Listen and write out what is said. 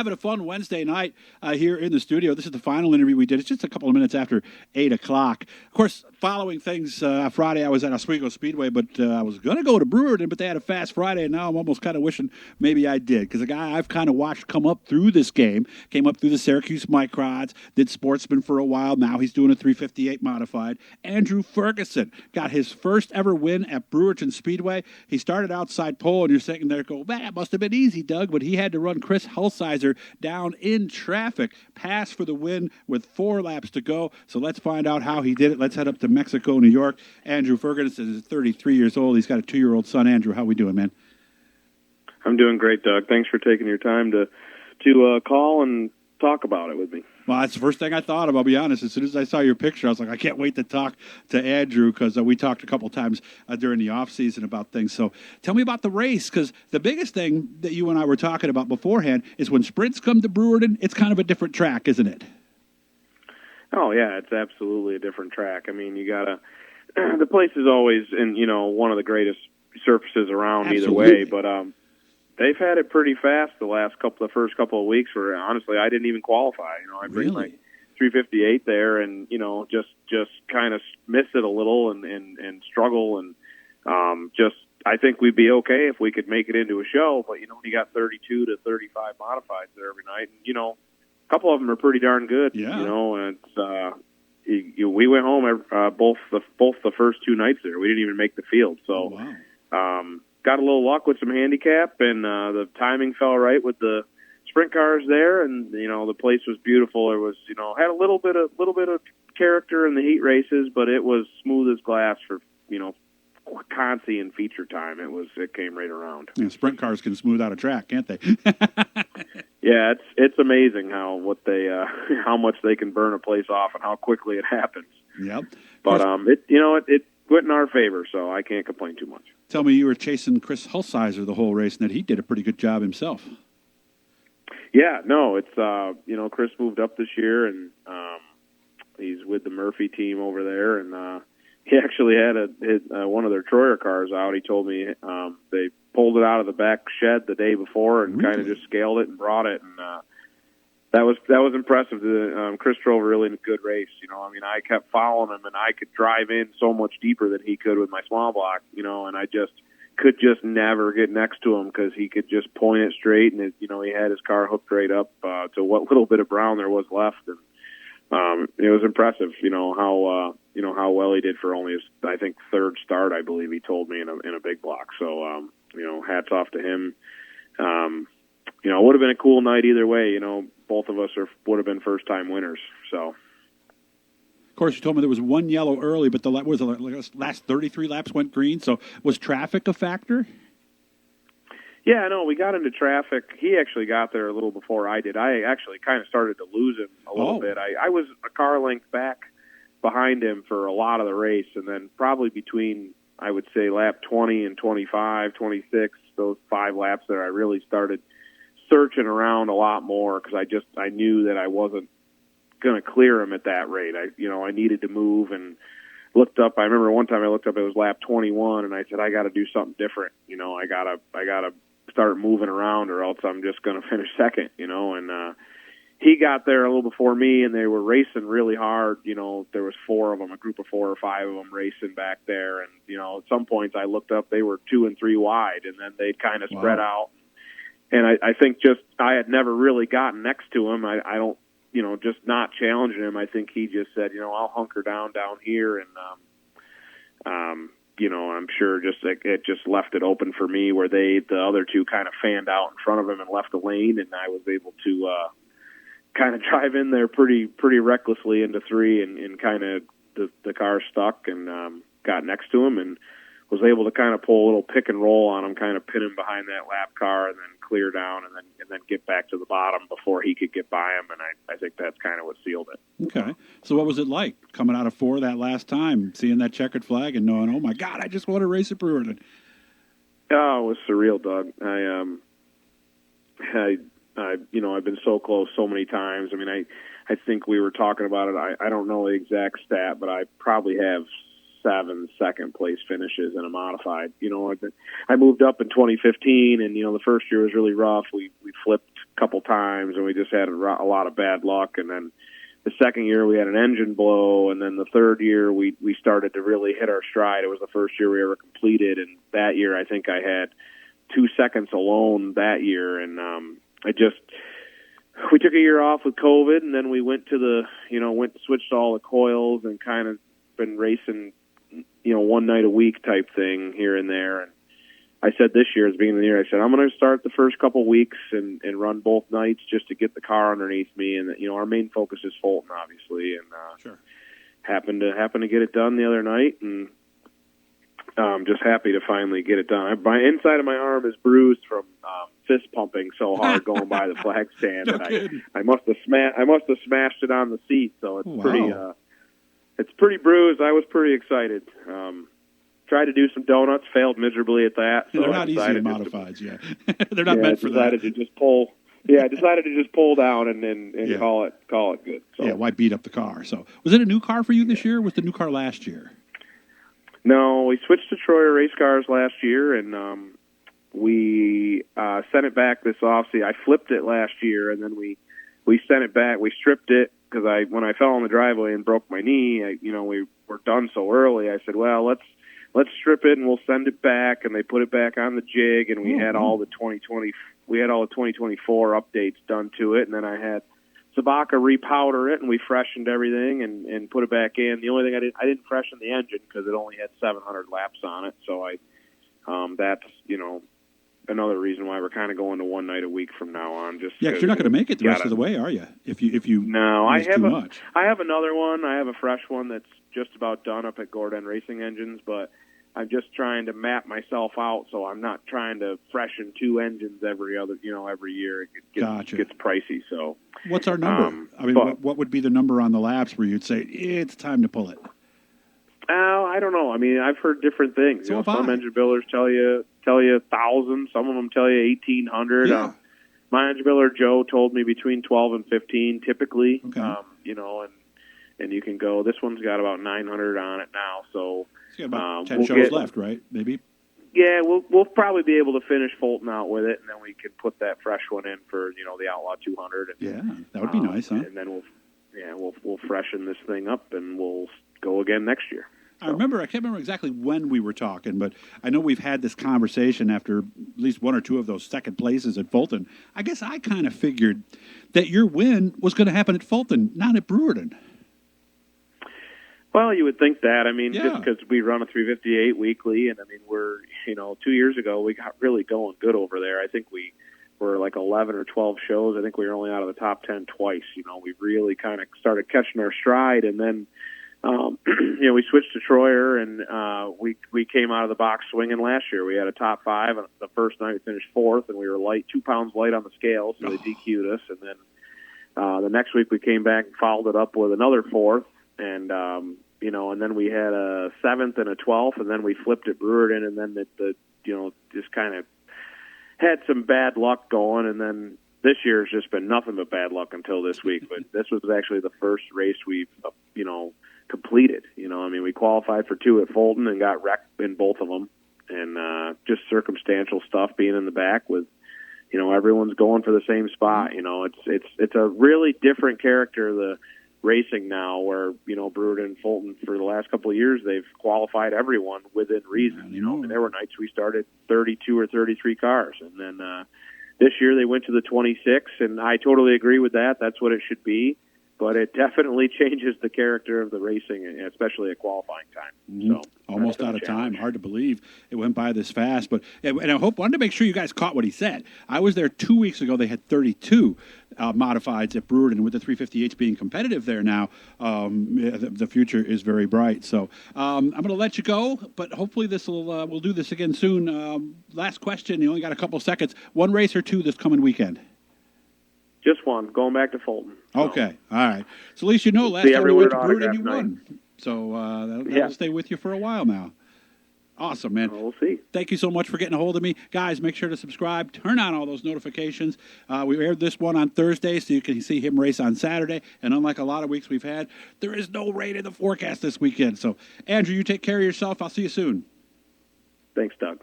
having a fun Wednesday night here in the studio. This is the final interview we did. It's just a couple of minutes after 8 o'clock. Of course, following things, Friday I was at Oswego Speedway, but I was going to go to Brewerton, but they had a fast Friday, and now I'm almost kind of wishing maybe I did, because a guy I've kind of watched come up through this game, came up through the Syracuse Microds, did Sportsman for a while. Now he's doing a 358 modified. Andrew Ferguson got his first ever win at Brewerton Speedway. He started outside pole, and you're sitting there going, man, it must have been easy, Doug, but he had to run Chris Hulsizer down in traffic, pass for the win with 4 laps to go. So let's find out how he did it. Let's head up to Mexico, New York. Andrew Ferguson is 33 years old. He's got a 2-year-old son. Andrew, how we doing, man? I'm doing great, Doug. Thanks for taking your time to call and talk about it with me. Well, that's the first thing I thought of, I'll be honest. As soon as I saw your picture, I was like, I can't wait to talk to Andrew, because we talked a couple times during the off-season about things. So tell me about the race, because the biggest thing that you and I were talking about beforehand is when sprints come to Brewerton, it's kind of a different track, isn't it? Oh, yeah, it's absolutely a different track. I mean, you got to – the place is always, one of the greatest surfaces around Absolutely. Either way, but they've had it pretty fast the first couple of weeks where, honestly, I didn't even qualify. I bring my 358 there and, just kind of miss it a little and struggle. And I think we'd be okay if we could make it into a show. But, you got 32 to 35 modifieds there every night. And, a couple of them are pretty darn good. Yeah. And it's, we went home both the first 2 nights there. We didn't even make the field. So, got a little luck with some handicap, and the timing fell right with the sprint cars there, and the place was beautiful. It was had a little bit of character in the heat races, but it was smooth as glass for consi and feature time. It came right around. Yeah, sprint cars can smooth out a track, can't they? Yeah, it's amazing how much they can burn a place off and how quickly it happens. Yep. But it went in our favor, so I can't complain too much. Tell me, you were chasing Chris Hulsizer the whole race, and that he did a pretty good job himself. Yeah, no, it's Chris moved up this year, and he's with the Murphy team over there, and he actually had one of their Troyer cars out. He told me they pulled it out of the back shed the day before and kind of just scaled it and brought it, and that was impressive. Chris drove a really good race. I kept following him, and I could drive in so much deeper than he could with my small block, and I could never get next to him because he could just point it straight, and he had his car hooked right up to what little bit of brown there was left, and it was impressive, how well he did for only his, I think, 3rd start, I believe he told me in a big block. So hats off to him. It would have been a cool night either way. Both of us would have been first-time winners. So, of course, you told me there was 1 yellow early, but the last 33 laps went green. So, was traffic a factor? Yeah, no, we got into traffic. He actually got there a little before I did. I actually kind of started to lose him a little bit. I was a car length back behind him for a lot of the race, and then probably between, I would say, lap 20 and 25, 26, those 5 laps there, I really started searching around a lot more because I knew that I wasn't going to clear him at that rate. I needed to move and looked up. I remember one time I looked up, it was lap 21, and I said, I got to do something different. I gotta start moving around or else I'm just going to finish second, and he got there a little before me, and they were racing really hard. There was 4 of them, a group of 4 or 5 of them racing back there. And, at some points I looked up, they were 2 and 3 wide, and then they'd kind of spread out. And I think I had never really gotten next to him. I don't, just not challenging him. I think he just said, I'll hunker down here. And, I'm sure it just left it open for me where the other 2 kind of fanned out in front of him and left the lane. And I was able to kind of drive in there pretty recklessly into 3 and kind of the car stuck and got next to him and was able to kind of pull a little pick and roll on him, kind of pin him behind that lap car and then clear down and then get back to the bottom before he could get by him. And I think that's kind of what sealed it. Okay. So what was it like coming out of 4 that last time, seeing that checkered flag and knowing, oh my God, I just want to race at Brewerton? Oh, it was surreal, Doug. I've been so close so many times. I mean, I think we were talking about it. I don't know the exact stat, but I probably have 7 second-place finishes in a modified. I moved up in 2015, and, the first year was really rough. We flipped couple times, and we just had a lot of bad luck. And then the second year we had an engine blow, and then the third year we started to really hit our stride. It was the first year we ever completed, and that year I think I had 2 seconds alone that year, and we took a year off with COVID, and then we went to switched all the coils and kind of been racing, one night a week type thing here and there. And I said this year, at the beginning of the year, I said, I'm going to start the first couple weeks and run both nights just to get the car underneath me. And, our main focus is Fulton, obviously. And sure. happened to get it done the other night, and I'm just happy to finally get it done. My inside of my arm is bruised from fist pumping so hard going by the flag stand. No And I must have smashed it on the seat, so it's pretty bruised. I was pretty excited. Tried to do some donuts, failed miserably at that. So they're not easy modifieds, they're not meant for that. I decided to just pull down and call it good. So. Yeah, why beat up the car? So was it a new car for you this year, or was the new car last year? No, we switched to Troyer race cars last year, and we sent it back this offseason. I flipped it last year, and then we sent it back. We stripped it because when I fell in the driveway and broke my knee, we were done so early. I said, well, let's strip it and we'll send it back. And they put it back on the jig, and we had all the 2024 updates done to it. And then I had Sabaka repowder it, and we freshened everything and put it back in. The only thing I didn't freshen the engine because it only had 700 laps on it. So that's another reason why we're kind of going to one night a week from now on. Just because you're not going to make it the rest of the way, are you? If you no, I have too much. I have another one. I have a fresh one that's just about done up at Gordon Racing Engines, but I'm just trying to map myself out, so I'm not trying to freshen 2 engines every year. It gets pricey. So what's our number? What would be the number on the laps where you'd say it's time to pull it? I don't know. I mean, I've heard different things. So some engine builders tell you 1,000. Some of them tell you 1,800. Yeah. My engine builder Joe told me between 12 and 15 typically. Okay. And you can go. This one's got about 900 on it now. So it's got about 10 shows left, right? Maybe. Yeah, we'll probably be able to finish Fulton out with it, and then we can put that fresh one in for the Outlaw 200. And, that would be nice, huh? And then we'll freshen this thing up, and we'll go again next year. I can't remember exactly when we were talking, but I know we've had this conversation after at least 1 or 2 of those second places at Fulton. I guess I kind of figured that your win was going to happen at Fulton, not at Brewerton. Well, you would think that. I mean, just because we run a 358 weekly, and I mean, we're 2 years ago we got really going good over there. I think we were like 11 or 12 shows. I think we were only out of the top 10 twice. We really kind of started catching our stride, and then we switched to Troyer, and we came out of the box swinging last year. We had a top 5, and the first night we finished 4th, and we were 2 pounds light on the scale, so they DQ'd us. And then the next week we came back and followed it up with another 4th, and and then we had a 7th and a 12th, and then we flipped at Brewerton, and then just kind of had some bad luck going, and then this year's just been nothing but bad luck until this week. But this was actually the first race we've completed. We qualified for 2 at Fulton and got wrecked in both of them, and just circumstantial stuff being in the back with everyone's going for the same spot. It's a really different character, the racing now, where Brewerton and Fulton for the last couple of years they've qualified everyone within reason. And there were nights we started 32 or 33 cars, and then this year they went to the 26, and I totally agree with that. That's what it should be. But it definitely changes the character of the racing, especially at qualifying time. Mm-hmm. So almost out of time. Hard to believe it went by this fast. But and I wanted to make sure you guys caught what he said. I was there 2 weeks ago. They had 32 modifieds at Brewerton, with the 350H being competitive there now. The future is very bright. So I'm going to let you go, but hopefully we'll do this again soon. Last question. You only got a couple seconds. 1 race or 2 this coming weekend? Just 1, going back to Fulton. So. Okay, all right. So at least last time we went to Brewerton, you won. So that'll stay with you for a while now. Awesome, man. We'll see. Thank you so much for getting a hold of me. Guys, make sure to subscribe. Turn on all those notifications. We aired this one on Thursday, so you can see him race on Saturday. And unlike a lot of weeks we've had, there is no rain in the forecast this weekend. So, Andrew, you take care of yourself. I'll see you soon. Thanks, Doug.